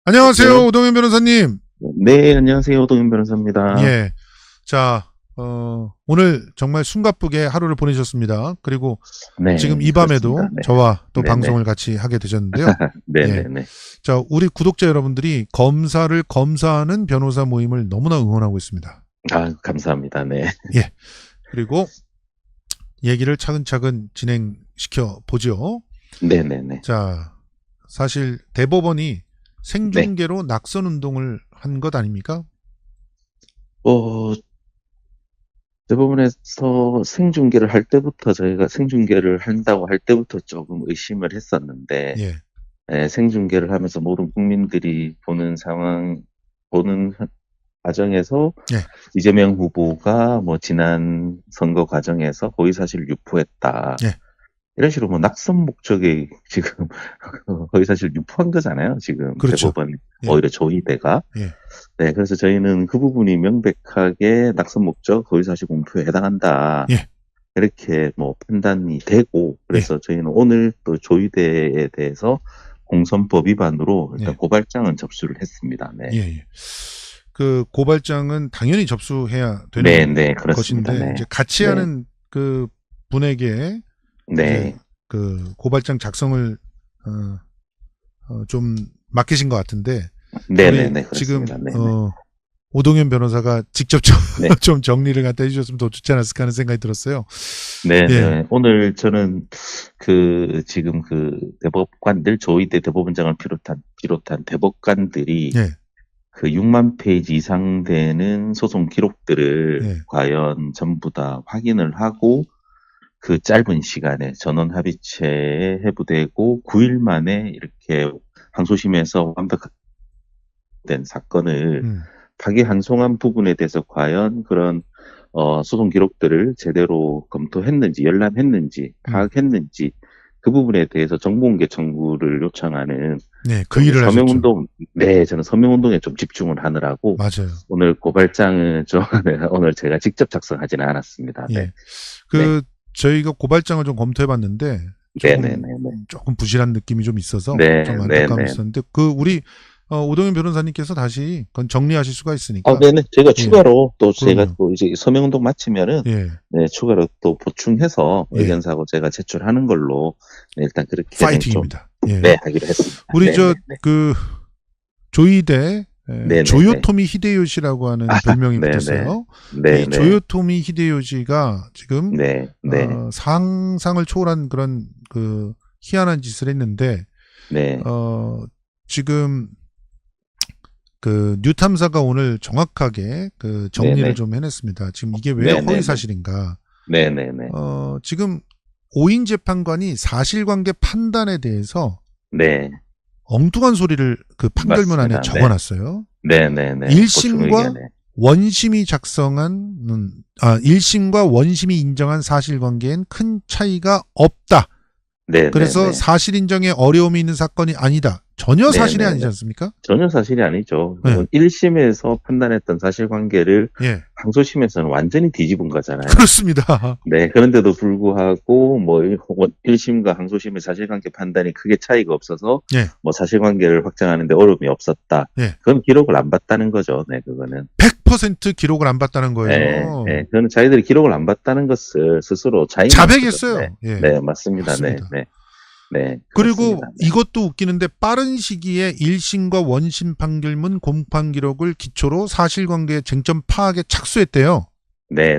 안녕하세요, 여보세요? 오동현 변호사님. 네, 안녕하세요. 오동현 변호사입니다. 예. 자, 오늘 정말 숨가쁘게 하루를 보내셨습니다. 그리고 지금 네, 이 그렇습니다. 밤에도 네. 저와 또 네네. 방송을 같이 하게 되셨는데요. 예. 네네네. 자, 우리 구독자 여러분들이 검사를 검사하는 변호사 모임을 너무나 응원하고 있습니다. 아, 감사합니다. 네. 예. 그리고 얘기를 차근차근 진행시켜 보죠. 네네네. 자, 사실 대법원이 네. 생중계로 낙선 운동을 한 것 아닙니까? 어, 대법원에서 생중계를 할 때부터 저희가 생중계를 한다고 할 때부터 조금 의심을 했었는데, 예. 생중계를 하면서 모든 국민들이 보는 과정에서 예. 이재명 후보가 뭐 지난 선거 과정에서 허위사실을 유포했다. 예. 이런 식으로 뭐 낙선 목적이 지금 거의 사실 유포한 거잖아요. 지금 그렇죠. 대법원 예. 오히려 조의대가. 예. 네, 그래서 저희는 그 부분이 명백하게 낙선 목적 허위사실 공표에 해당한다. 예. 이렇게 뭐 판단이 되고, 그래서 저희는 오늘 또 조의대에 대해서 공선법 위반으로 일단 예. 고발장은 접수를 했습니다. 네. 예, 예. 그 고발장은 당연히 접수해야 네, 되는 네, 그렇습니다. 것인데 네. 이제 같이 네. 하는 그 분에게 네. 이제 그 고발장 작성을 좀 맡기신 것 같은데 네, 우리 네, 네, 지금 그렇습니다. 네, 오동현 변호사가 직접 네. 좀 정리를 갖다 해주셨으면 더 좋지 않았을까 하는 생각이 들었어요. 네, 예. 네. 오늘 저는 지금 대법관들, 조의대 대법원장을 비롯한 대법관들이 예. 그 6만 페이지 이상 되는 소송 기록들을 예. 과연 전부 다 확인을 하고 그 짧은 시간에 전원 합의체에 회부되고 9일 만에 이렇게 항소심에서 완벽된 사건을 파기환송한 부분에 대해서 과연 그런 소송 기록들을 제대로 검토했는지, 열람했는지, 파악했는지 그 부분에 대해서 정보공개 청구를 요청하는 네, 그 일을 하셨죠. 서명운동, 네, 저는 서명운동에 좀 집중을 하느라고 맞아요. 오늘 고발장은 오늘 제가 직접 작성하지는 않았습니다. 네. 예. 그 저희가 고발장을 좀 검토해봤는데 조금 부실한 느낌이 좀 있어서 네, 좀 네, 안타까움이 네. 있었는데 그 우리 오동현 변호사님께서 다시 그건 정리하실 수가 있으니까. 네네. 제가 예. 추가로 또 제가 그럼요. 또 이제 서명운동 마치면은 예. 네, 추가로 또 보충해서 예. 의견사고 제가 제출하는 걸로 네, 일단 그렇게 파이팅입니다. 좀, 예. 네, 하기로 했습니다. 우리 네, 그 조이대 네네네. 조요토미 히데요시라고 하는 별명이 네네. 붙었어요. 네, 이 조요토미 히데요시가 지금 네, 네, 상상을 초월한 그런 그 희한한 짓을 했는데 네, 지금 그 뉴탐사가 오늘 정확하게 그 정리를 네네. 좀 해냈습니다. 지금 이게 왜 네네네. 허위 사실인가? 네네네. 지금 5인 재판관이 사실관계 판단에 대해서 네, 엉뚱한 소리를 그 판결문 안에 맞습니다. 적어놨어요. 네네네. 1심과 원심이 작성한 1심과 원심이 인정한 사실관계엔 큰 차이가 없다. 네, 그래서 네네. 사실 인정에 어려움이 있는 사건이 아니다. 전혀 사실이 네네네. 아니지 않습니까? 전혀 사실이 아니죠. 네. 1심에서 판단했던 사실관계를 예. 항소심에서는 완전히 뒤집은 거잖아요. 그렇습니다. 네, 그런데도 불구하고 뭐 1심과 항소심의 사실관계 판단이 크게 차이가 없어서 예. 뭐 사실관계를 확정하는데 어려움이 없었다. 예. 그건 기록을 안 봤다는 거죠. 네, 그거는 100% 기록을 안 봤다는 거예요. 네, 그거는 자기들이 기록을 안 봤다는 것을 스스로 자백했어요. 예. 네, 맞습니다. 맞습니다. 네. 그리고 그렇습니다. 네. 이것도 웃기는데 빠른 시기에 1심과 원심 판결문 공판 기록을 기초로 사실관계 쟁점 파악에 착수했대요. 네.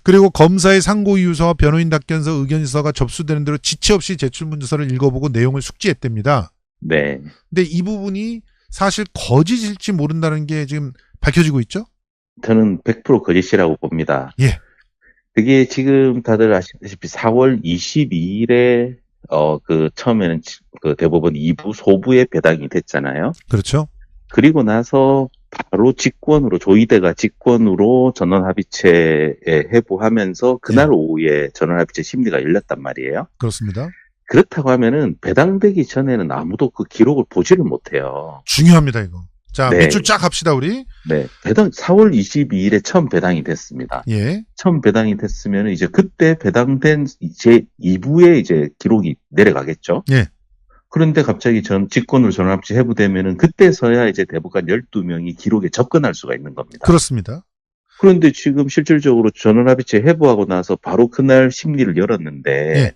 그리고 검사의 상고이유서와 변호인 답변서, 의견서가 접수되는 대로 지체 없이 제출 문서를 읽어보고 내용을 숙지했답니다. 네. 근데 이 부분이 사실 거짓일지 모른다는 게 지금 밝혀지고 있죠? 저는 100% 거짓이라고 봅니다. 예. 그게 지금 다들 아시다시피 4월 22일에 처음에는 그 대법원 2부 소부에 배당이 됐잖아요. 그렇죠. 그리고 나서 바로 조의대가 직권으로 전원합의체에 회부하면서 그날 오후에 전원합의체 심리가 열렸단 말이에요. 그렇습니다. 그렇다고 하면은 배당되기 전에는 아무도 그 기록을 보지를 못해요. 중요합니다, 이거. 자, 네. 밑줄 쫙 합시다, 우리. 네. 4월 22일에 처음 배당이 됐습니다. 예. 처음 배당이 됐으면 이제 그때 배당된 제 2부에 이제 기록이 내려가겠죠. 예. 그런데 갑자기 직권으로 전원합치 해부되면은 그때서야 이제 대법관 12명이 기록에 접근할 수가 있는 겁니다. 그렇습니다. 그런데 지금 실질적으로 전원합의체 해부하고 나서 바로 그날 심리를 열었는데 예.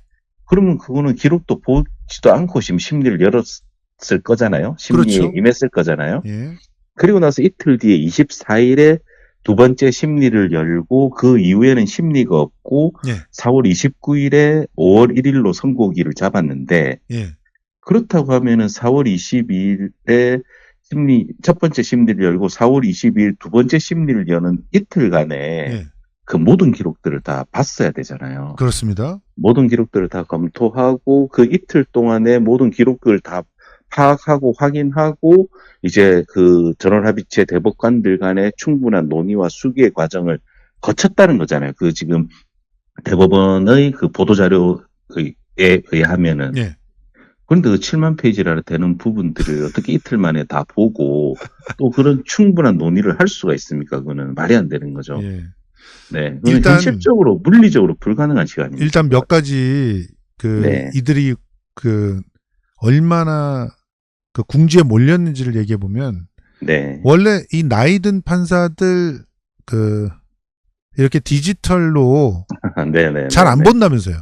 그러면 그거는 기록도 보지도 않고 지금 심리를 열었을 거잖아요. 심리에 그렇죠. 임했을 거잖아요. 예. 그리고 나서 이틀 뒤에 24일에 두 번째 심리를 열고 그 이후에는 심리가 없고 예. 4월 29일에 5월 1일로 선고기를 잡았는데 예. 그렇다고 하면은 4월 22일에 첫 번째 심리를 열고 4월 22일 두 번째 심리를 여는 이틀간에 예. 그 모든 기록들을 다 봤어야 되잖아요. 그렇습니다. 모든 기록들을 다 검토하고 그 이틀 동안에 모든 기록들을 다 파악하고 확인하고 이제 그 전원합의체 대법관들 간의 충분한 논의와 수기의 과정을 거쳤다는 거잖아요. 그 지금 대법원의 그 보도자료에 의하면은. 예. 그런데 그 7만 페이지라 되는 부분들을 어떻게 이틀 만에 다 보고 또 그런 충분한 논의를 할 수가 있습니까? 그거는 말이 안 되는 거죠. 예. 네. 그건 일단 현실적으로, 물리적으로 불가능한 시간입니다. 일단 몇 가지 네. 이들이 얼마나 그 궁지에 몰렸는지를 얘기해 보면 네. 원래 이 나이든 판사들 이렇게 디지털로 네네. 잘 안 본다면서요.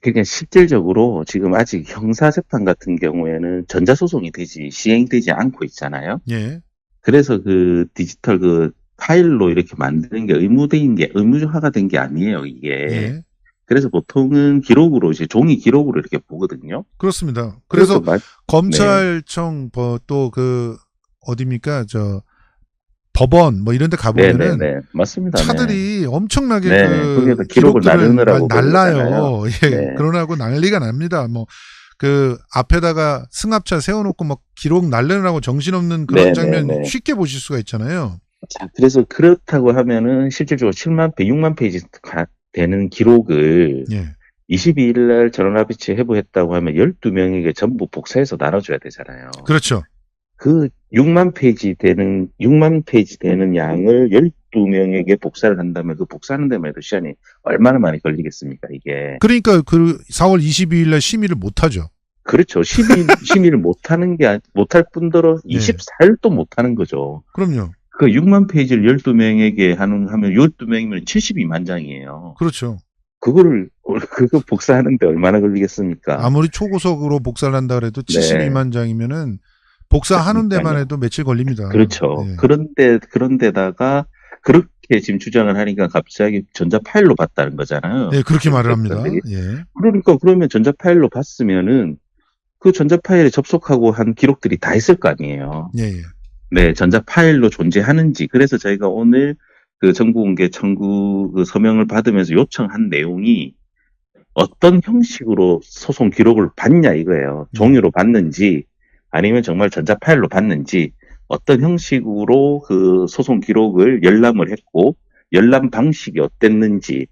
그러니까 실질적으로 지금 아직 형사재판 같은 경우에는 전자소송이 시행되지 않고 있잖아요. 예. 그래서 그 디지털 그 파일로 이렇게 만드는 게 의무화가 된 게 아니에요, 이게. 예. 그래서 보통은 기록으로, 이제 종이 기록으로 이렇게 보거든요. 그렇습니다. 그래서 네. 검찰청 어디입니까? 법원 이런 데 가보면은 네네네. 맞습니다. 차들이 엄청나게 거기에다 기록을 나르느라고 날라요. 예. 네. 그러나고 난리가 납니다. 앞에다가 승합차 세워놓고 기록 날르느라고 정신없는 그런 장면 쉽게 보실 수가 있잖아요. 자, 그래서 그렇다고 하면은 실질적으로 6만 페이지 되는 기록을 예. 22일 날 전원합의체 해부했다고 하면 12명에게 전부 복사해서 나눠줘야 되잖아요. 그렇죠. 그 6만 페이지 되는 양을 12명에게 복사를 한다면 그 복사하는 데만 해도 시간이 얼마나 많이 걸리겠습니까, 이게. 그러니까 4월 22일 날 심의를 못 하죠. 그렇죠. 심의를 못할 뿐더러 24일도 못하는 거죠. 그럼요. 그 6만 페이지를 12명에게 하면 12명이면 72만 장이에요. 그렇죠. 그거 복사하는데 얼마나 걸리겠습니까? 아무리 초고속으로 복사를 한다 그래도 72만 장이면은 복사하는 데만 해도 며칠 걸립니다. 그렇죠. 예. 그런데다가 그렇게 지금 주장을 하니까 갑자기 전자 파일로 봤다는 거잖아요. 예, 그렇게 말을 합니다. 예. 그러니까 그러면 전자 파일로 봤으면은 그 전자 파일에 접속하고 한 기록들이 다 있을 거 아니에요. 예, 예. 네, 전자 파일로 존재하는지. 그래서 저희가 오늘 그 정보공개 청구 그 서명을 받으면서 요청한 내용이 어떤 형식으로 소송 기록을 받냐 이거예요. 종이로 받는지 아니면 정말 전자 파일로 받는지 어떤 형식으로 그 소송 기록을 열람을 했고 열람 방식이 어땠는지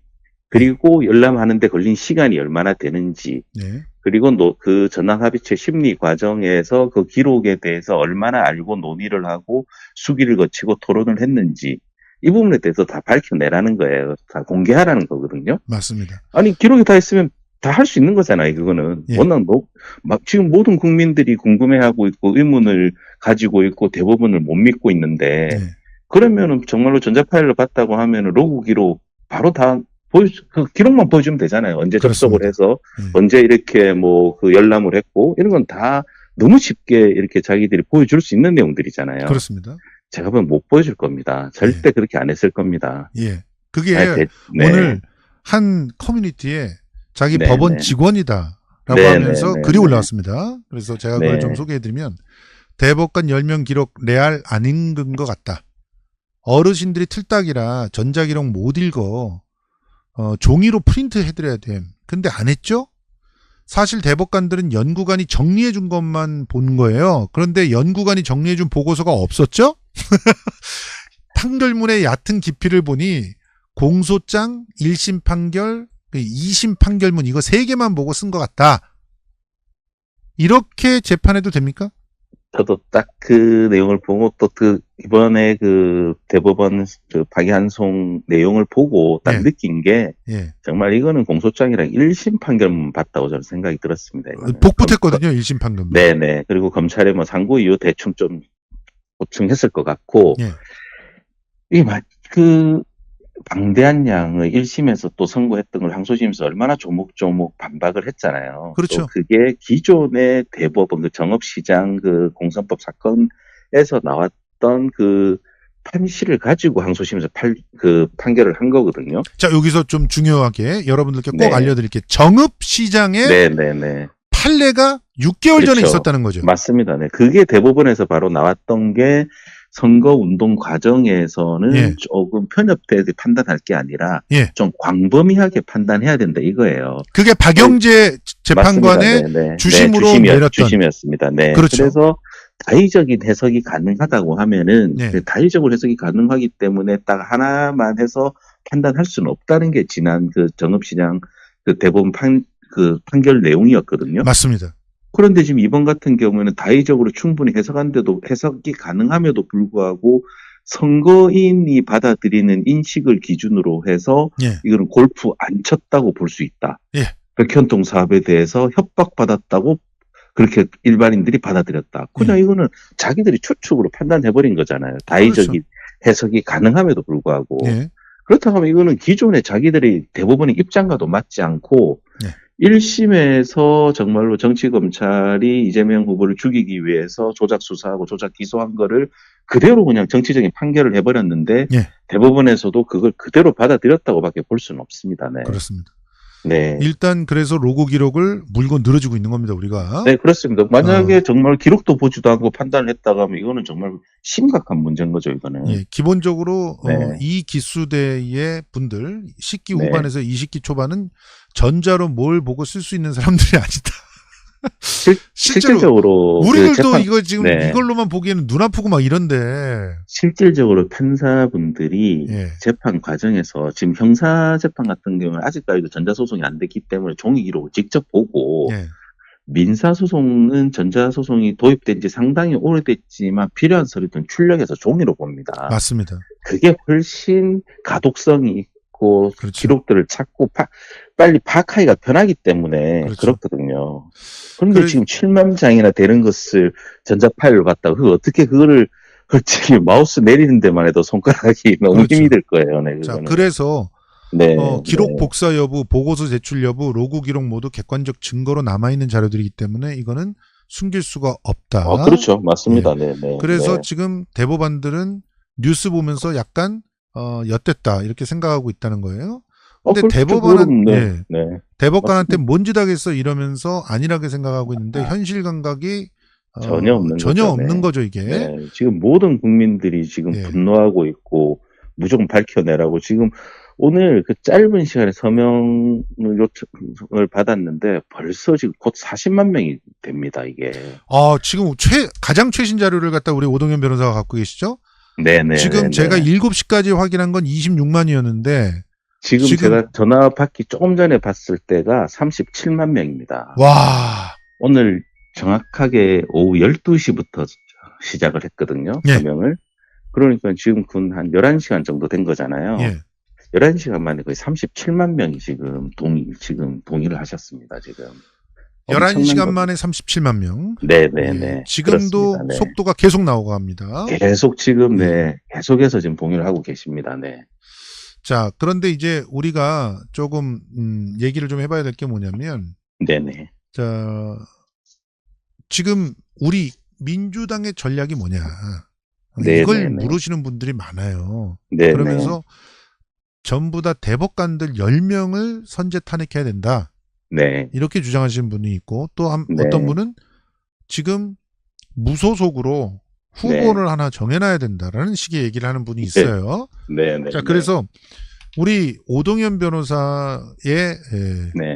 그리고 열람하는데 걸린 시간이 얼마나 되는지 네. 그리고 그 전환합의체 심리 과정에서 그 기록에 대해서 얼마나 알고 논의를 하고 수기를 거치고 토론을 했는지 이 부분에 대해서 다 밝혀내라는 거예요. 다 공개하라는 거거든요. 맞습니다. 아니 기록이 다 있으면 다 할 수 있는 거잖아요. 그거는 예. 워낙 지금 모든 국민들이 궁금해하고 있고 의문을 가지고 있고 대법원을 못 믿고 있는데 예. 그러면은 정말로 전자파일로 봤다고 하면은 로그 기록 바로 다 그 기록만 보여주면 되잖아요. 언제 접속을 해서 언제 이렇게 그 열람을 했고 이런 건 다 너무 쉽게 이렇게 자기들이 보여줄 수 있는 내용들이잖아요. 그렇습니다. 제가 보면 못 보여줄 겁니다. 절대 그렇게 안 했을 겁니다. 예. 그게 오늘 한 커뮤니티에 자기 법원 직원이다라고 하면서 글이 올라왔습니다. 그래서 제가 그걸 좀 소개해드리면 대법관 10명 기록 레알 안 읽은 것 같다. 어르신들이 틀딱이라 전자기록 못 읽어. 종이로 프린트 해드려야 돼. 근데 안 했죠? 사실 대법관들은 연구관이 정리해 준 것만 본 거예요. 그런데 연구관이 정리해 준 보고서가 없었죠? 판결문의 얕은 깊이를 보니 공소장, 1심 판결, 2심 판결문 이거 3개만 보고 쓴 것 같다. 이렇게 재판해도 됩니까? 저도 딱 그 내용을 보고 또 그 이번에 그 대법원 그 박이한송 내용을 보고 딱 예. 느낀 게 예. 정말 이거는 공소장이랑 1심 판결문 봤다고 저는 생각이 들었습니다. 이거는. 복붙했거든요. 1심 판결문. 네네. 그리고 검찰이 뭐 상고 이유 대충 좀 보충했을 것 같고 예. 그 방대한 양의 1심에서 또 선고했던 걸 항소심에서 얼마나 조목조목 반박을 했잖아요. 그렇죠. 또 그게 기존의 대법원 그 정업시장 그 공선법 사건에서 나왔던 그 판시를 가지고 항소심에서 판결을 한 거거든요. 자, 여기서 좀 중요하게 여러분들께 꼭 네. 알려드릴게요. 정읍시장의 네네네. 판례가 6개월 전에 그렇죠. 있었다는 거죠. 맞습니다. 네. 그게 대법원에서 바로 나왔던 게 선거운동 과정에서는 예. 조금 편협되게 판단할 게 아니라 예. 좀 광범위하게 판단해야 된다 이거예요. 그게 박영재 재판관의 맞습니다. 네, 네. 주심으로 네, 내렸던. 주심이었습니다. 네. 그렇죠. 그래서 다의적인 해석이 가능하다고 하면은 네. 그 다의적으로 해석이 가능하기 때문에 딱 하나만 해서 판단할 수는 없다는 게 지난 그 정읍시장 그 대법원 판결 내용이었거든요. 맞습니다. 그런데 지금 이번 같은 경우에는 다의적으로 충분히 해석이 가능함에도 불구하고 선거인이 받아들이는 인식을 기준으로 해서 예. 이거는 골프 안 쳤다고 볼 수 있다. 예. 백현동 사업에 대해서 협박받았다고 그렇게 일반인들이 받아들였다. 그냥 이거는 자기들이 추측으로 판단해버린 거잖아요. 다의적인 해석이 가능함에도 불구하고. 예. 그렇다고 하면 이거는 기존에 자기들이 대법원의 입장과도 맞지 않고 예. 1심에서 정말로 정치검찰이 이재명 후보를 죽이기 위해서 조작 수사하고 조작 기소한 거를 그대로 그냥 정치적인 판결을 해버렸는데 예. 대법원에서도 그걸 그대로 받아들였다고밖에 볼 수는 없습니다. 네. 그렇습니다. 네. 일단 그래서 로고 기록을 물고 늘어지고 있는 겁니다. 우리가. 네, 그렇습니다. 만약에 정말 기록도 보지도 않고 판단을 했다가 하면 이거는 정말 심각한 문제인 거죠, 이거는. 예, 기본적으로 네. 이 기수대의 분들 10기 네. 후반에서 20기 초반은 전자로 뭘 보고 쓸 수 있는 사람들이 아니다. 실질적으로 우리들도 이거 지금 네. 이걸로만 보기에는 눈 아프고 막 이런데. 실질적으로 판사분들이 예. 재판 과정에서 지금 형사재판 같은 경우는 아직까지도 전자소송이 안 됐기 때문에 종이 기록을 직접 보고 예. 민사소송은 전자소송이 도입된 지 상당히 오래됐지만 필요한 서류들은 출력해서 종이로 봅니다. 맞습니다. 그게 훨씬 가독성이 있고 그렇죠. 기록들을 찾고 빨리 파악하기가 편하기 때문에 그렇죠. 그렇거든요. 그런데 지금 7만 장이나 되는 것을 전자파일로 갖다가 어떻게 그거를 솔직히 마우스 내리는 데만 해도 손가락이 너무 그렇죠. 힘이 들 거예요. 네, 자, 그거는. 그래서 네, 기록 네. 복사 여부, 보고서 제출 여부, 로그 기록 모두 객관적 증거로 남아있는 자료들이기 때문에 이거는 숨길 수가 없다. 그렇죠. 맞습니다. 네, 네. 그래서 네. 지금 대법관들은 뉴스 보면서 약간 엿됐다 이렇게 생각하고 있다는 거예요. 근데 그렇죠. 대법원은 네, 네. 대법관한테 뭔 짓 하겠어 이러면서 안일하게 생각하고 있는데 현실 감각이 전혀 없는 전혀 거죠. 없는 네. 거죠 이게. 네. 지금 모든 국민들이 지금 예. 분노하고 있고 무조건 밝혀내라고 지금 오늘 그 짧은 시간에 서명 요청을 받았는데 벌써 지금 곧 40만 명이 됩니다, 이게. 지금 가장 최신 자료를 갖다 우리 오동현 변호사가 갖고 계시죠? 네네. 지금 제가 7시까지 확인한 건 26만이었는데 지금 제가 전화 받기 조금 전에 봤을 때가 37만 명입니다. 와. 오늘 정확하게 오후 12시부터 시작을 했거든요, 예. 서명을. 그러니까 지금 한 11시간 정도 된 거잖아요. 예. 11시간 만에 거의 37만 명이 지금 동의를 하셨습니다, 지금. 11시간 만에 37만 명. 네네네. 예. 지금도 그렇습니다. 네. 속도가 계속 나오고 합니다. 계속 지금, 계속해서 지금 동의를 하고 계십니다, 네. 자, 그런데 이제 우리가 조금, 얘기를 좀 해봐야 될 게 뭐냐면, 네네. 자, 지금 우리 민주당의 전략이 뭐냐. 네네네. 이걸 물으시는 분들이 많아요. 네네. 그러면서 전부 다 대법관들 10명을 선제 탄핵해야 된다. 네. 이렇게 주장하시는 분이 있고 또 네. 어떤 분은 지금 무소속으로 후보를 하나 정해놔야 된다라는 식의 얘기를 하는 분이 있어요. 네네. 자, 그래서 우리 오동현 변호사의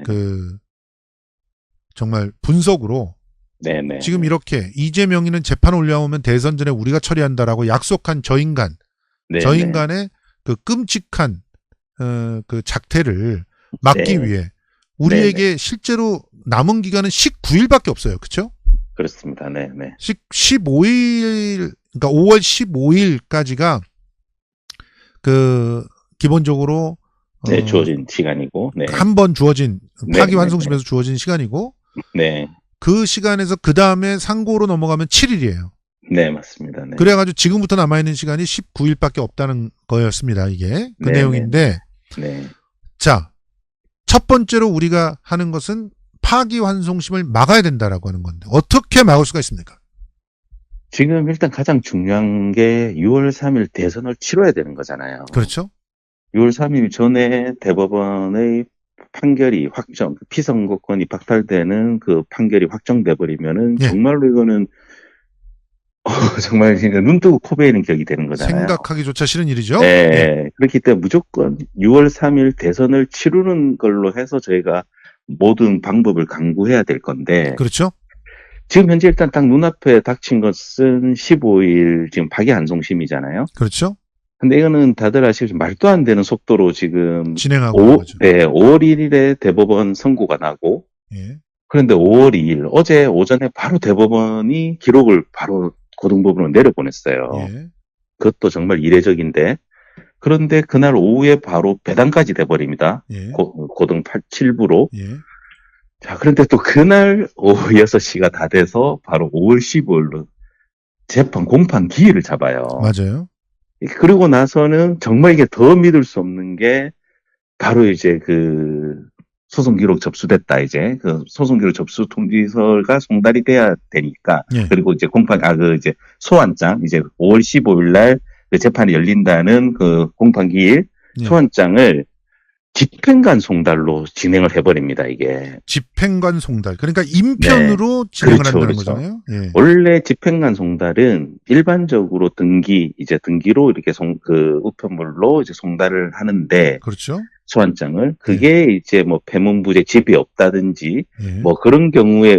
그 정말 분석으로 네네. 지금 이렇게 이재명이는 재판 올라오면 대선 전에 우리가 처리한다라고 약속한 저 인간의 그 끔찍한 그 작태를 막기 위해 우리에게 실제로 남은 기간은 19일밖에 없어요. 그렇죠? 그렇습니다. 네, 네. 15일, 그러니까 5월 15일까지가 그 기본적으로 네, 주어진 시간이고, 네. 한 번 주어진 네, 파기환송심에서 주어진 시간이고, 네. 그 시간에서 그 다음에 상고로 넘어가면 7일이에요. 네, 맞습니다. 네. 그래가지고 지금부터 남아있는 시간이 19일밖에 없다는 거였습니다. 이게 그 네, 내용인데, 네. 자, 첫 번째로 우리가 하는 것은 파기환송심을 막아야 된다라고 하는 건데 어떻게 막을 수가 있습니까? 지금 일단 가장 중요한 게 6월 3일 대선을 치러야 되는 거잖아요. 그렇죠? 6월 3일 전에 대법원의 판결이 피선거권이 박탈되는 그 판결이 확정돼 버리면은 예. 정말로 이거는 정말 눈 뜨고 코 베이는 격이 되는 거잖아요. 생각하기조차 싫은 일이죠. 네. 예. 그렇기 때문에 무조건 6월 3일 대선을 치르는 걸로 해서 저희가 모든 방법을 강구해야 될 건데. 그렇죠? 지금 현재 일단 딱 눈앞에 닥친 것은 15일 지금 파기환송심이잖아요. 그렇죠? 근데 이거는 다들 아시겠지만 말도 안 되는 속도로 지금 진행하고 있는 거죠. 네, 5월 1일에 대법원 선고가 나고, 예. 그런데 5월 2일 어제 오전에 바로 대법원이 기록을 바로 고등법원으로 내려보냈어요. 예. 그것도 정말 이례적인데, 그런데 그날 오후에 바로 배당까지 돼버립니다. 예. 고등 7부로. 예. 자, 그런데 또 그날 오후 6시가 다 돼서 바로 5월 15일로 재판 공판 기일을 잡아요. 맞아요. 그리고 나서는 정말 이게 더 믿을 수 없는 게 바로 이제 그 소송 기록 접수됐다, 이제 그 소송 기록 접수 통지서가 송달이 돼야 되니까. 예. 그리고 이제 이제 소환장, 이제 5월 15일 날 그 재판이 열린다는 그 공판 기일 예. 소환장을 집행관 송달로 진행을 해버립니다, 이게. 집행관 송달. 그러니까 인편으로 진행을 그렇죠, 한다는 그렇죠. 거잖아요. 예. 원래 집행관 송달은 일반적으로 등기로 이렇게 우편물로 이제 송달을 하는데, 그렇죠. 소환장을, 그게 이제 뭐 폐문부제 집이 없다든지, 예. 뭐 그런 경우에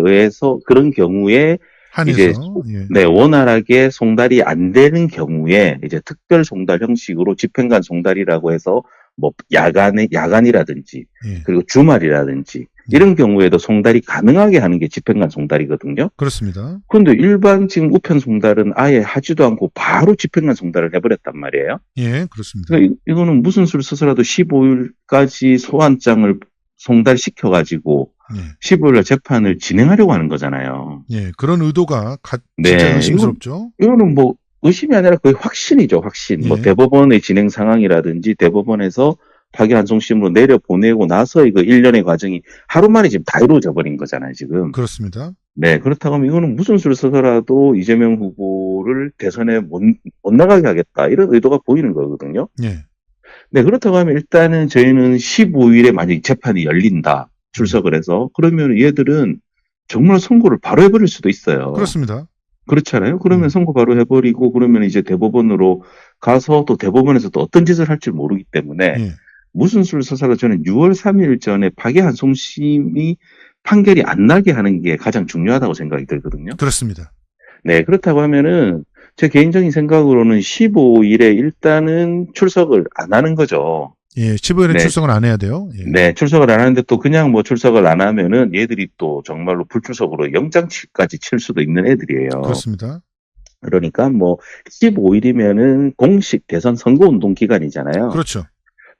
한해서 이제 예. 네, 원활하게 송달이 안 되는 경우에 이제 특별 송달 형식으로 집행관 송달이라고 해서 뭐 야간이라든지 예. 그리고 주말이라든지 이런 경우에도 송달이 가능하게 하는 게 집행관 송달이거든요. 그렇습니다. 그런데 일반 지금 우편 송달은 아예 하지도 않고 바로 집행관 송달을 해버렸단 말이에요. 예, 그렇습니다. 그러니까 이거는 무슨 수를 써서라도 15일까지 소환장을 송달시켜가지고 예. 15일날 재판을 진행하려고 하는 거잖아요. 예, 그런 의도가 네, 진짜 의심스럽죠. 이거는 뭐 의심이 아니라 거의 확신이죠, 확신. 예. 뭐 대법원의 진행 상황이라든지 대법원에서 파기환송심으로 내려보내고 나서 이거 1년의 과정이 하루 만에 지금 다 이루어져 버린 거잖아요, 지금. 그렇습니다. 네, 그렇다고 하면 이거는 무슨 수를 써서라도 이재명 후보를 대선에 못 나가게 하겠다, 이런 의도가 보이는 거거든요. 예. 네, 그렇다고 하면 일단은 저희는 15일에 만약에 재판이 열린다, 출석을 해서, 그러면 얘들은 정말 선고를 바로 해버릴 수도 있어요. 그렇습니다. 그렇잖아요. 그러면 선고 바로 해버리고, 그러면 이제 대법원으로 가서 또 대법원에서 또 어떤 짓을 할지 모르기 때문에, 예. 무슨 수를 써서라도 저는 6월 3일 전에 파기환송심이 판결이 안 나게 하는 게 가장 중요하다고 생각이 들거든요. 그렇습니다. 네, 그렇다고 하면은 제 개인적인 생각으로는 15일에 일단은 출석을 안 하는 거죠. 예, 15일에 네. 출석을 안 해야 돼요. 예. 네, 출석을 안 하는데 또 그냥 뭐 출석을 안 하면은 얘들이 또 정말로 불출석으로 영장까지 칠 수도 있는 애들이에요. 그렇습니다. 그러니까 뭐 15일이면은 공식 대선 선거운동 기간이잖아요. 그렇죠.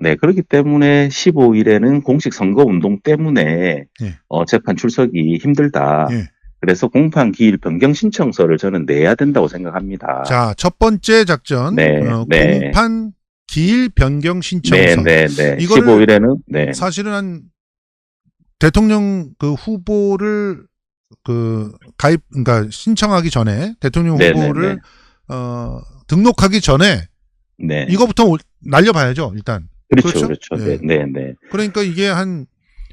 네, 그렇기 때문에 15일에는 공식 선거운동 때문에 예. 재판 출석이 힘들다. 예. 그래서 공판 기일 변경 신청서를 저는 내야 된다고 생각합니다. 자, 첫 번째 작전. 네, 네. 공판 기일 변경 신청서. 네, 네, 네. 이거를 15일에는 네. 사실은 한 대통령 그 후보를 그러니까 신청하기 전에 대통령 네, 후보를 네, 등록하기 전에 네. 이거부터 날려봐야죠, 일단. 그렇죠. 예. 네, 네. 그러니까 이게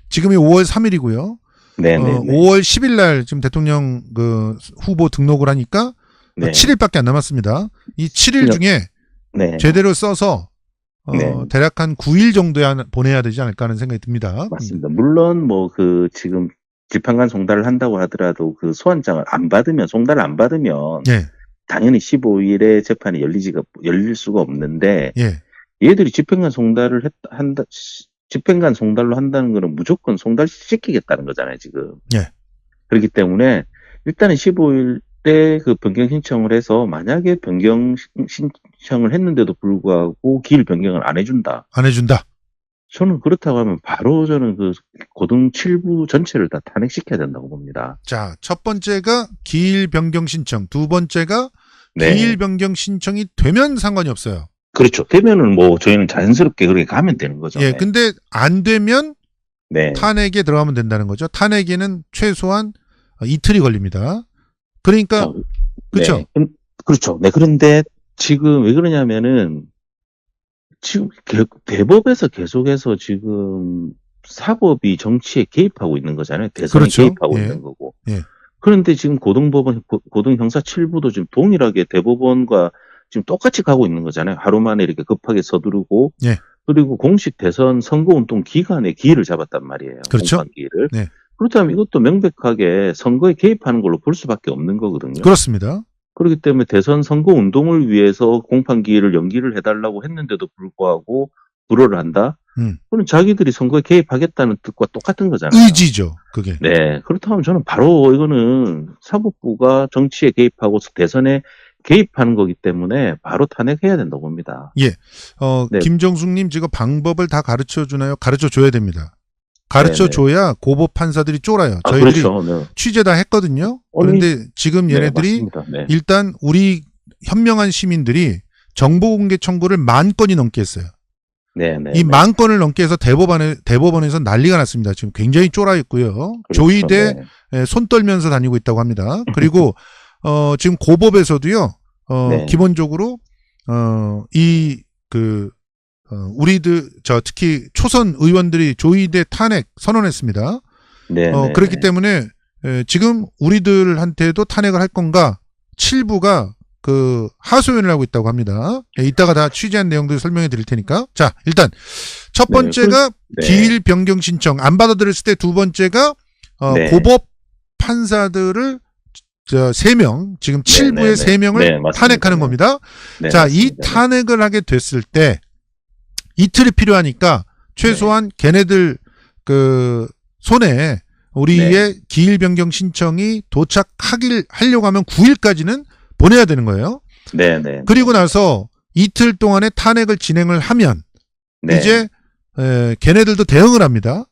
지금이 5월 3일이고요. 네, 네, 네. 5월 10일 날 지금 대통령 그 후보 등록을 하니까 네. 7일밖에 안 남았습니다. 이 7일 중에 네. 제대로 써서 네. 대략 한 9일 정도에 보내야 되지 않을까 하는 생각이 듭니다. 맞습니다. 물론 뭐 지금 집행관 송달을 한다고 하더라도 그 소환장을 송달을 안 받으면 예. 당연히 15일에 재판이 열릴 수가 없는데 예. 얘들이 집행관 송달로 한다는 거는 무조건 송달시키겠다는 거잖아요, 지금. 예. 그렇기 때문에 일단은 15일 때 그 변경 신청을 해서 만약에 변경 신청을 했는데도 불구하고 기일 변경을 안 해준다. 안 해준다. 저는 그렇다고 하면 바로 저는 그 고등 7부 전체를 다 탄핵시켜야 된다고 봅니다. 자, 첫 번째가 기일 변경 신청, 두 번째가 네. 기일 변경 신청이 되면 상관이 없어요. 그렇죠. 되면은 뭐 저희는 자연스럽게 그렇게 가면 되는 거죠. 예, 네. 근데 안 되면 네. 탄핵에 들어가면 된다는 거죠. 탄핵에는 최소한 이틀이 걸립니다. 그러니까 그렇죠. 네. 그렇죠. 네. 그런데 지금 왜 그러냐면은 지금 대법에서 계속해서 지금 사법이 정치에 개입하고 있는 거잖아요. 대선에 그렇죠. 개입하고 예. 있는 거고. 예. 그런데 지금 고등법원, 고등형사 7부도 지금 동일하게 대법원과 지금 똑같이 가고 있는 거잖아요. 하루 만에 이렇게 급하게 서두르고. 예. 그리고 공식 대선 선거운동 기간에 기일을 잡았단 말이에요. 그렇죠. 공판 기일을. 네. 그렇다면 이것도 명백하게 선거에 개입하는 걸로 볼 수밖에 없는 거거든요. 그렇습니다. 그렇기 때문에 대선 선거 운동을 위해서 공판 기일을 연기를 해달라고 했는데도 불구하고 불허를 한다? 그럼 자기들이 선거에 개입하겠다는 뜻과 똑같은 거잖아요. 의지죠, 그게. 네. 그렇다면 저는 바로 이거는 사법부가 정치에 개입하고 대선에 개입하는 거기 때문에 바로 탄핵해야 된다고 봅니다. 예. 네. 김정숙님 지금 방법을 다 가르쳐 주나요? 가르쳐 줘야 됩니다. 가르쳐 줘야 고법 판사들이 쫄아요. 저희들이 그렇죠. 네. 취재 다 했거든요. 그런데 지금 얘네들이 네. 일단 우리 현명한 시민들이 정보 공개 청구를 10,000건이 넘게 했어요. 이 10,000건을 넘게 해서 대법원에서 난리가 났습니다. 지금 굉장히 쫄아 있고요. 그렇죠. 조의대 손 떨면서 다니고 있다고 합니다. 그리고 지금 고법에서도요. 기본적으로 우리들 특히 초선 의원들이 조의대 탄핵 선언했습니다. 그렇기 때문에 지금 우리들한테도 탄핵을 할 건가 7부가 하소연을 하고 있다고 합니다. 이따가 다 취재한 내용들 설명해 드릴 테니까. 자, 일단 첫 번째가 기일 변경 신청 안 받아들였을 때, 두 번째가 고법 판사들을 3명, 지금 7부의 3명을 탄핵하는 겁니다. 자, 이 탄핵을 하게 됐을 때 이틀이 필요하니까 최소한 걔네들 손에 우리의 기일 변경 신청이 하려고 하면 9일까지는 보내야 되는 거예요. 그리고 나서 이틀 동안에 탄핵을 진행을 하면 이제 걔네들도 대응을 합니다.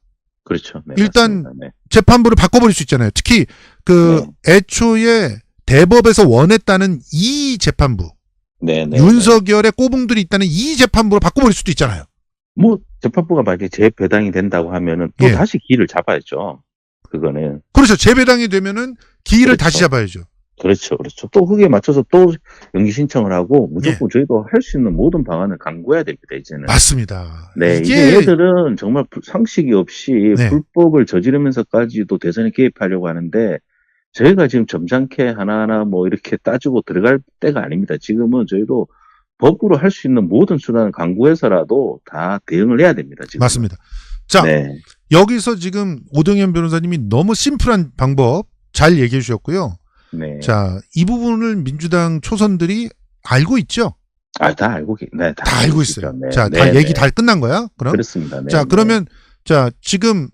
그렇죠. 일단 재판부를 바꿔버릴 수 있잖아요. 특히 애초에 대법에서 원했다는 이 재판부, 윤석열의 꼬붕들이 있다는 이 재판부로 바꿔버릴 수도 있잖아요. 뭐 재판부가 만약에 재배당이 된다고 하면은 또 다시 기일을 잡아야죠. 그거는. 그렇죠. 재배당이 되면은 기일을 다시 잡아야죠. 그렇죠. 또 그게 맞춰서 또 연기 신청을 하고 무조건 저희도 할 수 있는 모든 방안을 강구해야 됩니다, 이제는. 맞습니다. 이게 얘들은 정말 상식이 없이 불법을 저지르면서까지도 대선에 개입하려고 하는데 저희가 지금 점잖게 하나하나 뭐 이렇게 따지고 들어갈 때가 아닙니다. 지금은 저희도 법으로 할 수 있는 모든 수단을 강구해서라도 다 대응을 해야 됩니다, 지금. 맞습니다. 자, 여기서 지금 오동현 변호사님이 너무 심플한 방법 잘 얘기해 주셨고요. 자, 이 부분을 민주당 초선들이 알고 있죠? 다 알고 다 알고 있어요. 자, 다 얘기 다 끝난 거야? 그럼? 그렇습니다. 자, 그러면 자, 지금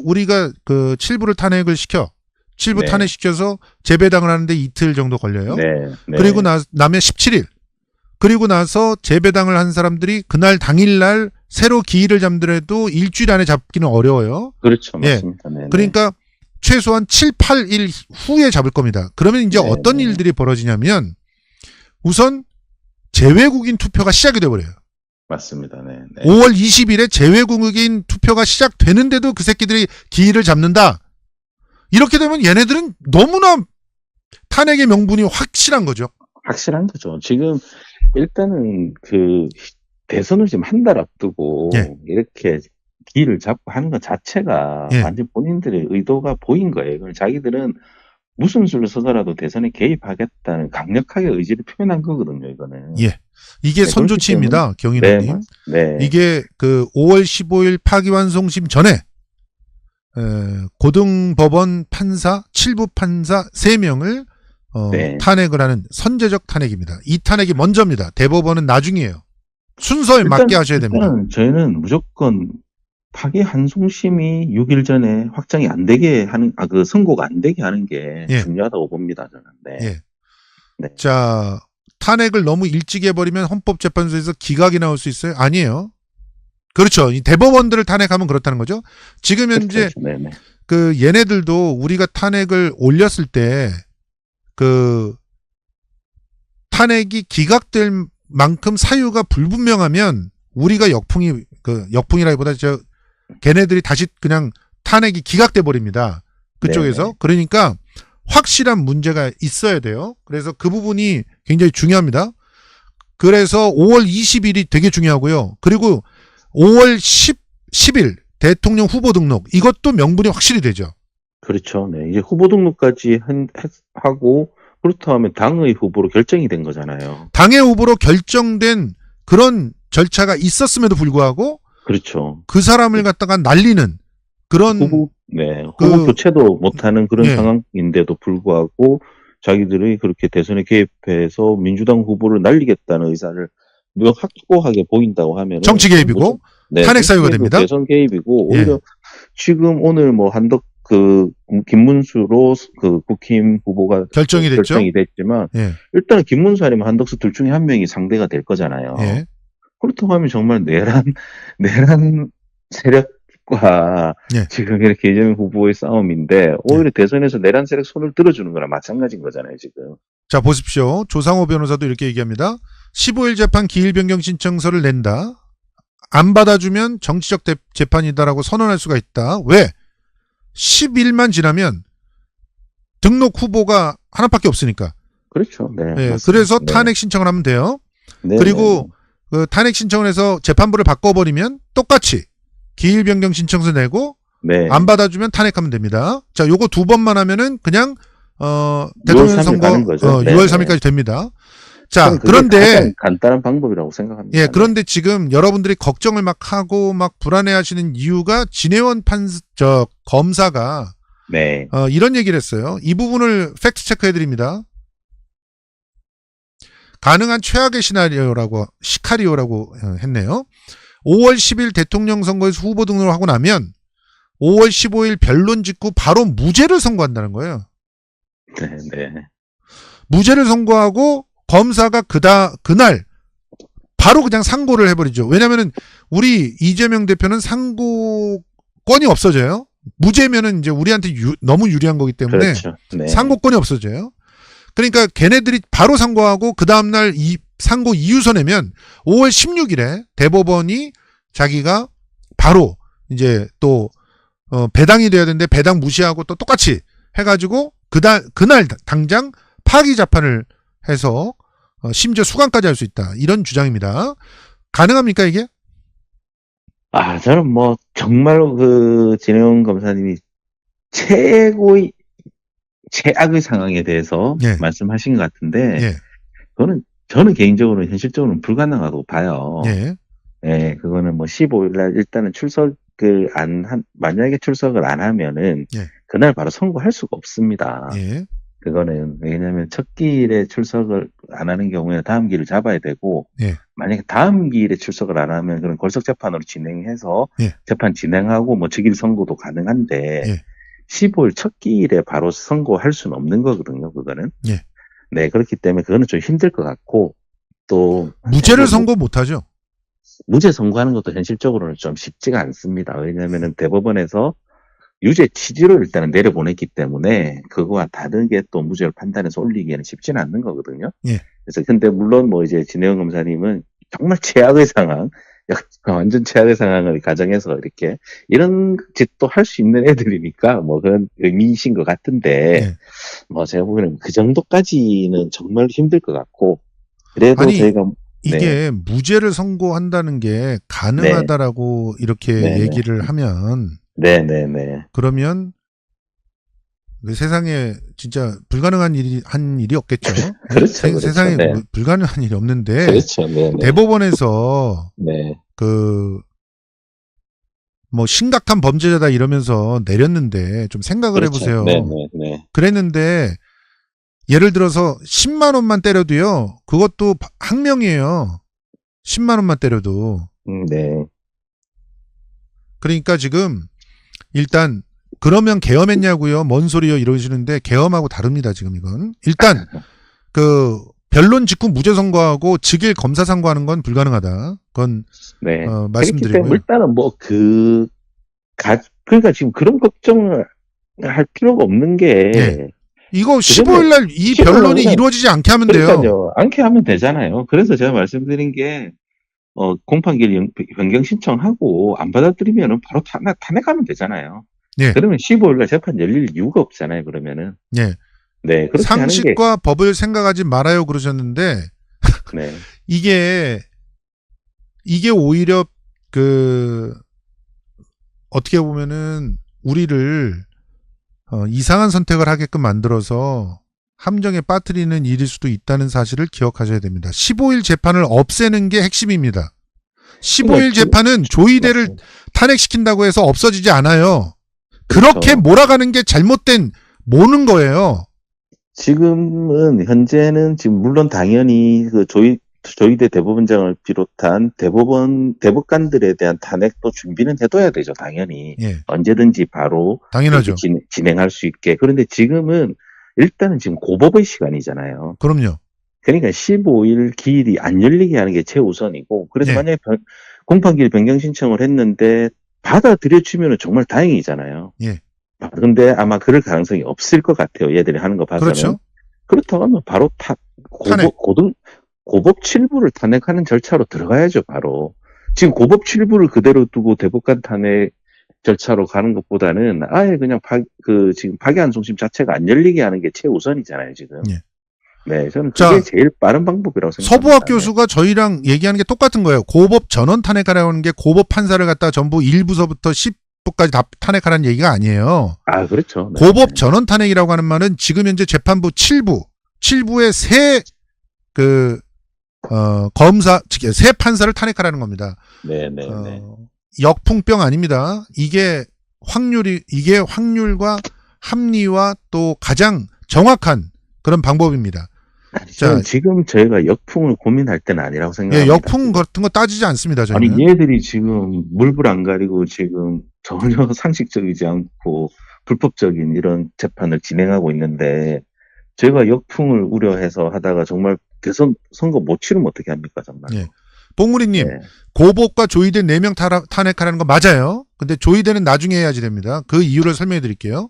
우리가 7부를 탄핵을 시켜. 7부 탄핵시켜서 재배당을 하는데 이틀 정도 걸려요. 그리고 나면 17일. 그리고 나서 재배당을 한 사람들이 그날 당일날 새로 기일을 잡더라도 일주일 안에 잡기는 어려워요. 그렇죠. 맞습니다. 그러니까 최소한 7, 8일 후에 잡을 겁니다. 그러면 이제 어떤 일들이 벌어지냐면 우선 재외국인 투표가 시작이 돼버려요. 맞습니다. 5월 20일에 재외국인 투표가 시작되는데도 그 새끼들이 기일을 잡는다. 이렇게 되면 얘네들은 너무나 탄핵의 명분이 확실한 거죠. 확실한 거죠. 지금 일단은 대선을 지금 한 달 앞두고 이렇게 기일을 잡고 하는 것 자체가 완전 본인들의 의도가 보인 거예요. 그럼 자기들은 무슨 수를 써더라도 대선에 개입하겠다는 강력하게 의지를 표현한 거거든요, 이거는. 이게 선조치입니다, 경인호님. 이게 5월 15일 파기환송심 전에 고등법원 판사, 7부 판사 3명을 탄핵을 하는 선제적 탄핵입니다. 이 탄핵이 먼저입니다. 대법원은 나중이에요. 순서에 맞게 하셔야 됩니다. 저희는 무조건 파기 환송심이 6일 전에 확정이 안 되게 하는, 그 선고가 안 되게 하는 게 예. 중요하다고 봅니다, 저는. 네. 예. 네. 자, 탄핵을 너무 일찍 해버리면 헌법재판소에서 기각이 나올 수 있어요? 아니에요. 그렇죠. 이 대법원들을 탄핵하면 그렇다는 거죠. 지금 현재 그렇죠. 그 얘네들도 우리가 탄핵을 올렸을 때 그 탄핵이 기각될 만큼 사유가 불분명하면 우리가 역풍이라기보다 걔네들이 다시 그냥 탄핵이 기각돼 버립니다. 그쪽에서. 네네. 그러니까 확실한 문제가 있어야 돼요. 그래서 그 부분이 굉장히 중요합니다. 그래서 5월 20일이 되게 중요하고요. 그리고 5월 10일 대통령 후보 등록 이것도 명분이 확실히 되죠. 그렇죠. 네. 이제 후보 등록까지 하고 그렇다면 당의 후보로 결정이 된 거잖아요. 당의 후보로 결정된 그런 절차가 있었음에도 불구하고 그렇죠. 그 사람을 갖다가 날리는 그런 후보 교체도 못하는 그런 예. 상황인데도 불구하고 자기들이 그렇게 대선에 개입해서 민주당 후보를 날리겠다는 의사를 확고하게 보인다고 하면 정치 개입이고 탄핵 사유가 됩니다. 대선 개입이고 오히려 지금 오늘 뭐 김문수로 그 국힘 후보가 결정이 됐지만 일단은 김문수 아니면 한덕수 둘 중에 한 명이 상대가 될 거잖아요. 예. 그렇다고 하면 정말 내란 세력과 지금 이렇게 이재명 후보의 싸움인데 오히려 대선에서 내란 세력 손을 들어주는 거랑 마찬가지인 거잖아요, 지금. 자, 보십시오. 조상호 변호사도 이렇게 얘기합니다. 15일 재판 기일 변경 신청서를 낸다. 안 받아주면 정치적 재판이다라고 선언할 수가 있다. 왜? 10일만 지나면 등록 후보가 하나밖에 없으니까. 그렇죠. 네. 그래서 탄핵 신청을 하면 돼요. 네, 그리고 그 탄핵 신청을 해서 재판부를 바꿔버리면 똑같이 기일 변경 신청서 내고 안 받아주면 탄핵하면 됩니다. 자, 요거 2번만 하면은 그냥 대통령 선거 6월 3일까지 됩니다. 자, 그런데 간단한 방법이라고 생각합니다. 예, 그런데 지금 여러분들이 걱정을 막 하고 막 불안해하시는 이유가 진해원 검사가 이런 얘기를 했어요. 이 부분을 팩트 체크해드립니다. 가능한 최악의 시카리오라고 했네요. 5월 10일 대통령 선거에서 후보 등록을 하고 나면 5월 15일 변론 직후 바로 무죄를 선고한다는 거예요. 네. 무죄를 선고하고 검사가 그날 바로 그냥 상고를 해버리죠. 왜냐면은 우리 이재명 대표는 상고권이 없어져요. 무죄면은 이제 우리한테 너무 유리한 거기 때문에 그렇죠. 상고권이 없어져요. 그러니까 걔네들이 바로 상고하고 그 다음날 이 상고 이유서 내면 5월 16일에 대법원이 자기가 바로 이제 또 배당이 돼야 되는데 배당 무시하고 또 똑같이 해가지고 그날 당장 파기 재판을 해서 심지어 수감까지 할 수 있다. 이런 주장입니다. 가능합니까 이게? 저는 뭐 정말로 그 진해원 검사님이 최악의 상황에 대해서 말씀하신 것 같은데 저는 개인적으로 현실적으로는 불가능하다고 봐요. 그거는 뭐 15일날 일단은 만약에 출석을 안 하면은 그날 바로 선고할 수가 없습니다. 그거는 왜냐하면 첫 기일에 출석을 안 하는 경우에 다음 기일을 잡아야 되고 만약에 다음 기일에 출석을 안 하면 그런 골석 재판으로 진행해서 재판 진행하고 뭐 즉일 선고도 가능한데 15일 첫 기일에 바로 선고할 수는 없는 거거든요. 그거는. 그렇기 때문에 그거는 좀 힘들 것 같고 또 무죄를 선고 못하죠. 무죄 선고하는 것도 현실적으로는 좀 쉽지가 않습니다. 왜냐하면은 대법원에서 유죄 취지로 일단은 내려보냈기 때문에 그거와 다르게 또 무죄를 판단해서 올리기에는 쉽지는 않는 거거든요. 그래서 근데 물론 뭐 이제 진해원 검사님은 정말 최악의 상황, 완전 최악의 상황을 가정해서 이렇게 이런 짓도 할 수 있는 애들이니까 뭐 그런 의미이신 것 같은데 뭐 제가 보기에는 그 정도까지는 정말 힘들 것 같고 그래도 저희가 이게 무죄를 선고한다는 게 가능하다라고 이렇게 얘기를 하면 그러면 세상에 진짜 불가능한 일이 없겠죠. 그렇죠. 세상에 불가능한 일이 없는데 그렇죠. 대법원에서 그 뭐 심각한 범죄자다 이러면서 내렸는데 좀 생각을 해보세요. 그랬는데 예를 들어서 10만 원만 때려도요. 그것도 항명이에요. 10만 원만 때려도. 그러니까 지금 일단 그러면 계엄했냐고요? 뭔 소리요? 이러시는데 계엄하고 다릅니다. 지금 이건 일단 그 변론 직후 무죄 선고하고 즉일 검사 선고하는 건 불가능하다. 그건 네. 그렇기 말씀드리고요. 때문에 일단은 그러니까 지금 그런 걱정을 할 필요가 없는 게 예. 이거 15일 날 이 변론이 이루어지지 않게 하면 돼요. 그러니까요. 않게 하면 되잖아요. 그래서 제가 말씀드린 게 공판기일 변경 신청하고 안 받아들이면은 바로 탄핵하면 되잖아요. 예. 그러면 15일 날 재판 열릴 이유가 없잖아요. 그러면은. 예. 네. 그렇게 상식과 하는 게, 법을 생각하지 말아요 그러셨는데 네. 이게 오히려 어떻게 보면은 우리를 이상한 선택을 하게끔 만들어서 함정에 빠뜨리는 일일 수도 있다는 사실을 기억하셔야 됩니다. 15일 재판을 없애는 게 핵심입니다. 15일 재판은 조이대를 탄핵시킨다고 해서 없어지지 않아요. 그렇게 그렇죠. 몰아가는 게 잘못된 모는 거예요. 지금은 현재는 지금 물론 당연히 그 조희대 대법원장을 비롯한 대법관들에 대한 탄핵도 준비는 해둬야 되죠. 당연히. 예. 언제든지 바로 당연하죠. 진행할 수 있게. 그런데 지금은 일단은 지금 고법의 시간이잖아요. 그럼요. 그러니까 15일 기일이 안 열리게 하는 게 최우선이고, 그래서 예. 만약에 공판기일 변경 신청을 했는데 받아들여주면 정말 다행이잖아요. 예. 근데 아마 그럴 가능성이 없을 것 같아요. 얘들이 하는 거 봐서는. 그렇죠. 그렇다고 하면 바로 탄핵. 고법 7부를 탄핵하는 절차로 들어가야죠, 바로. 지금 고법 7부를 그대로 두고 대법관 탄핵 절차로 가는 것보다는 아예 그냥 지금 파기환송심 자체가 안 열리게 하는 게 최우선이잖아요, 지금. 예. 네, 저는 그게 제일 빠른 방법이라고 생각합니다. 서부학 교수가 저희랑 얘기하는 게 똑같은 거예요. 고법 전원 탄핵하라고 하는 게 고법 판사를 갖다 전부 1부서부터 10부까지 다 탄핵하라는 얘기가 아니에요. 아, 그렇죠. 네. 고법 전원 탄핵이라고 하는 말은 지금 현재 재판부 7부의 새 새 판사를 탄핵하라는 겁니다. 네. 역풍병 아닙니다. 이게 확률과 합리와 또 가장 정확한 그런 방법입니다. 자, 지금 저희가 역풍을 고민할 때는 아니라고 생각합니다. 예, 역풍 같은 거 따지지 않습니다. 저희는. 아니, 얘들이 지금 물불 안 가리고 지금 전혀 상식적이지 않고 불법적인 이런 재판을 진행하고 있는데 저희가 역풍을 우려해서 하다가 정말 대선 선거 못 치르면 어떻게 합니까, 정말. 예. 봉우리님, 네. 고법과 조이대 4명 탄핵하라는 거 맞아요. 근데 조이대는 나중에 해야지 됩니다. 그 이유를 설명해 드릴게요.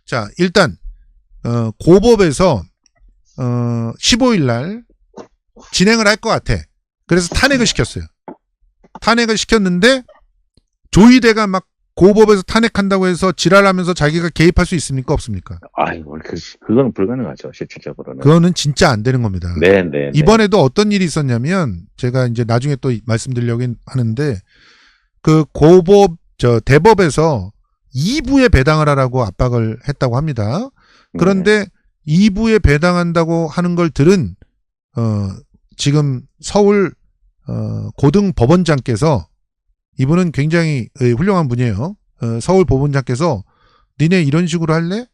자, 일단 고법에서 15일 날 진행을 할 것 같아. 그래서 탄핵을 시켰어요. 탄핵을 시켰는데 조이대가 막 고법에서 탄핵한다고 해서 지랄하면서 자기가 개입할 수 있습니까? 없습니까? 아이고, 그건 불가능하죠, 실질적으로는. 그거는 진짜 안 되는 겁니다. 네. 이번에도 어떤 일이 있었냐면 제가 이제 나중에 또 말씀드리려고 하는데 그 고법 대법에서 2부에 배당을 하라고 압박을 했다고 합니다. 그런데 2부에 배당한다고 하는 걸 들은 지금 서울 고등법원장께서 이분은 굉장히 훌륭한 분이에요. 서울 법원장께서 니네 이런 식으로 할래?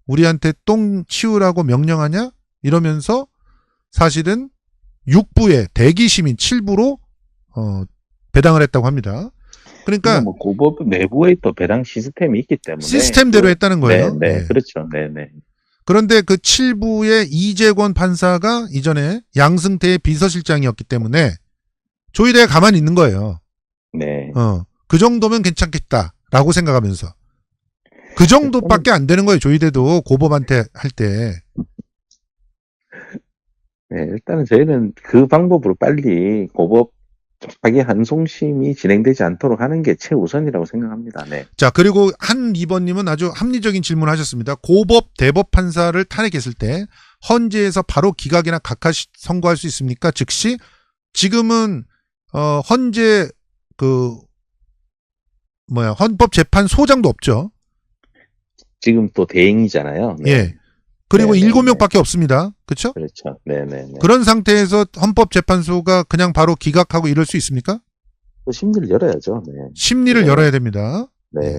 우리한테 똥 치우라고 명령하냐? 이러면서 사실은 6부에 대기시민 7부로 배당을 했다고 합니다. 그러니까 뭐 고법 내부에 또 배당 시스템이 있기 때문에 시스템대로 했다는 거예요. 네. 그렇죠. 네. 그런데 그 7부의 이재권 판사가 이전에 양승태의 비서실장이었기 때문에 조이대가 가만히 있는 거예요. 네. 그 정도면 괜찮겠다라고 생각하면서 그 정도밖에 안 되는 거예요. 조이대도 고법한테 할 때. 네, 일단은 저희는 그 방법으로 빨리 고법 파기환송심이 진행되지 않도록 하는 게 최우선이라고 생각합니다. 네. 자, 그리고 한 2번님은 아주 합리적인 질문을 하셨습니다. 고법 대법 판사를 탄핵했을 때 헌재에서 바로 기각이나 각하 선고할 수 있습니까? 즉시 지금은 헌재 헌법재판소장도 없죠. 지금 또 대행이잖아요. 네. 예. 그리고 7명밖에 없습니다. 그렇죠? 그렇죠. 네. 그런 상태에서 헌법재판소가 그냥 바로 기각하고 이럴 수 있습니까? 또 심리를 열어야죠. 네. 심리를 열어야 됩니다. 네.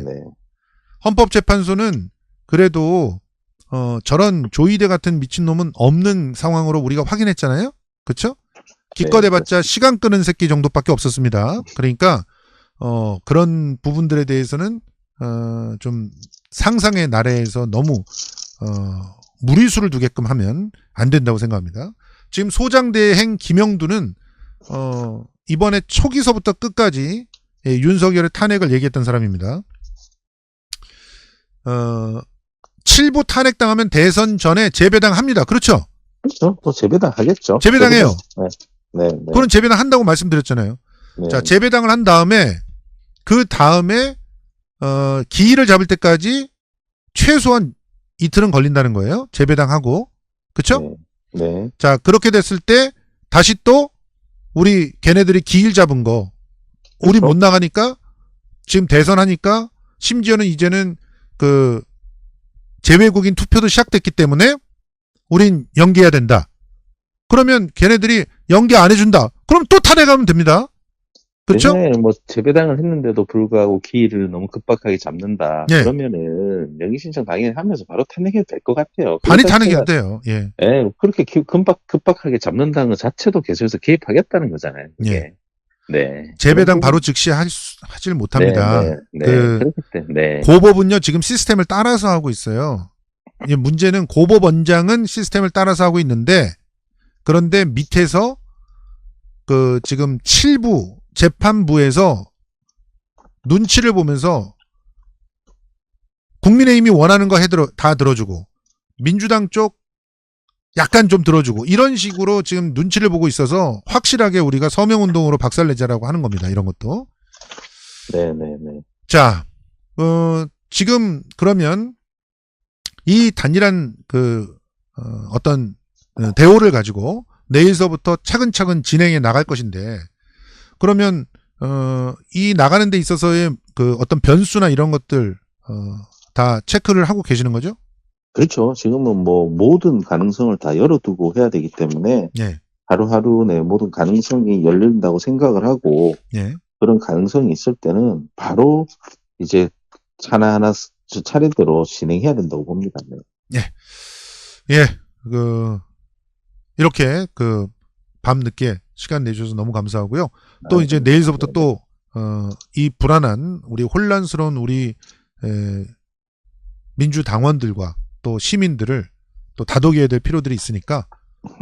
헌법재판소는 그래도 저런 조이대 같은 미친놈은 없는 상황으로 우리가 확인했잖아요. 그렇죠? 기껏 해봤자 시간 끄는 새끼 정도밖에 없었습니다. 그러니까 그런 부분들에 대해서는 좀 상상의 나래에서 너무 무리수를 두게끔 하면 안 된다고 생각합니다. 지금 소장대행 김영두는 이번에 초기서부터 끝까지 윤석열의 탄핵을 얘기했던 사람입니다. 7부 탄핵당하면 대선 전에 재배당 합니다. 그렇죠? 그렇죠. 또 재배당 하겠죠. 재배당해요. 네. 그런 재배당 한다고 말씀드렸잖아요. 네. 자, 재배당을 한 다음에 그 다음에 기일을 잡을 때까지 최소한 이틀은 걸린다는 거예요. 재배당하고. 그렇죠? 네. 자, 그렇게 됐을 때 다시 또 우리 걔네들이 기일 잡은 거 우리 그렇죠. 못 나가니까 지금 대선하니까 심지어는 이제는 그 재외국인 투표도 시작됐기 때문에 우린 연기해야 된다. 그러면 걔네들이 연기 안 해준다. 그럼 또 탄핵하면 됩니다. 그렇죠? 네, 뭐 재배당을 했는데도 불구하고 기일을 너무 급박하게 잡는다. 예. 그러면은 명의 신청 당연히 하면서 바로 탄핵해도 될 것 같아요. 반이 탄핵해야 돼요. 예. 예, 그렇게 급박하게 잡는다는 것 자체도 계속해서 개입하겠다는 거잖아요. 그게. 예. 네. 재배당 바로 즉시 하질 못합니다. 네. 그 그렇기 때문에. 고법은요 지금 시스템을 따라서 하고 있어요. 이제 문제는 고법원장은 시스템을 따라서 하고 있는데 그런데 밑에서 그 지금 7부 재판부에서 눈치를 보면서 국민의힘이 원하는 거 다 들어주고 민주당 쪽 약간 좀 들어주고 이런 식으로 지금 눈치를 보고 있어서 확실하게 우리가 서명운동으로 박살내자라고 하는 겁니다. 이런 것도. 네. 자, 지금 그러면 이 단일한 어떤 대오를 가지고 내일서부터 차근차근 진행해 나갈 것인데 그러면 이 나가는 데 있어서의 그 어떤 변수나 이런 것들 다 체크를 하고 계시는 거죠? 그렇죠. 지금은 뭐 모든 가능성을 다 열어두고 해야 되기 때문에 예. 하루하루 내 모든 가능성이 열린다고 생각을 하고 예. 그런 가능성이 있을 때는 바로 이제 하나하나 차례대로 진행해야 된다고 봅니다. 네. 예. 이렇게 밤늦게 시간 내주셔서 너무 감사하고요. 또 이제 내일서부터 또 이 불안한 우리 혼란스러운 우리 민주당원들과 또 시민들을 또 다독여야 될 필요들이 있으니까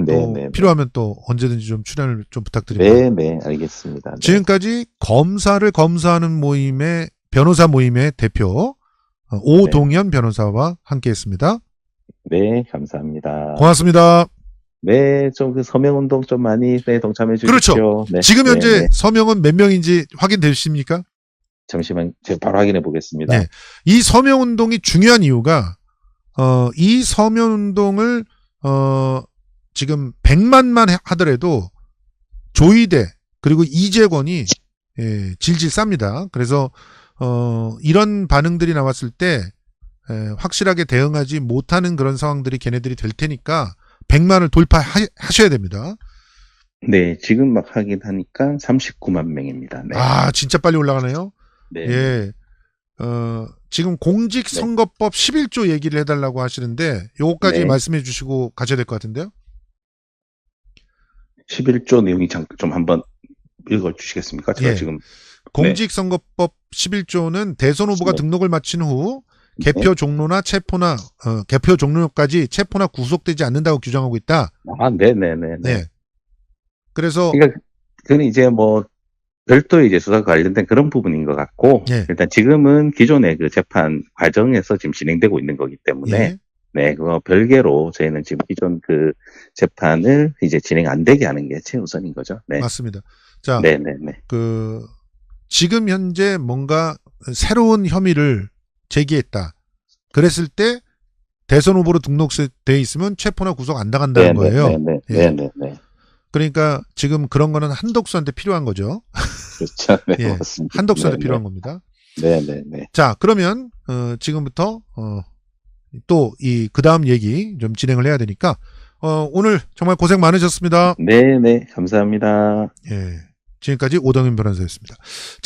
또 필요하면 또 언제든지 좀 출연을 좀 부탁드립니다. 네, 알겠습니다. 네. 지금까지 검사를 검사하는 모임의 변호사 모임의 대표 오동현 변호사와 함께했습니다. 네, 감사합니다. 고맙습니다. 네, 좀 그 서명운동 좀 많이 동참해 주십시오. 그렇죠. 네, 지금 현재 네. 서명은 몇 명인지 확인되십니까? 잠시만 제가 바로 확인해 보겠습니다. 네. 이 서명운동이 중요한 이유가 이 서명운동을 지금 100만만 하더라도 조이대 그리고 이재권이 질질 쌉니다. 그래서 이런 반응들이 나왔을 때 확실하게 대응하지 못하는 그런 상황들이 걔네들이 될 테니까 100만을 돌파하셔야 됩니다. 네, 지금 막 확인하니까 39만 명입니다. 네. 아, 진짜 빨리 올라가네요. 네. 예. 지금 공직선거법 11조 얘기를 해달라고 하시는데 요거까지 네. 말씀해 주시고 가셔야 될 것 같은데요. 11조 내용이 좀 한번 읽어 주시겠습니까? 제가 예. 지금 공직선거법 11조는 대선 후보가 등록을 마친 후 개표 종료나 체포나 개표 종료까지 체포나 구속되지 않는다고 규정하고 있다. 아, 네. 네. 그래서 그러니까 그건 이제 뭐 별도의 이제 수사 관련된 그런 부분인 것 같고 예. 일단 지금은 기존의 그 재판 과정에서 지금 진행되고 있는 거기 때문에 예. 네, 그거 별개로 저희는 지금 기존 그 재판을 이제 진행 안 되게 하는 게 최우선인 거죠. 네. 맞습니다. 자, 네. 지금 현재 뭔가 새로운 혐의를 제기했다. 그랬을 때 대선 후보로 등록돼 있으면 체포나 구속 안 당한다는 거예요. 네. 그러니까 지금 그런 거는 한덕수한테 필요한 거죠. 그렇죠. 네, 예, 맞습니다. 한덕수한테 필요한 겁니다. 네. 자, 그러면 지금부터 또 그 다음 얘기 좀 진행을 해야 되니까 오늘 정말 고생 많으셨습니다. 네, 감사합니다. 예, 지금까지 오동현 변호사였습니다.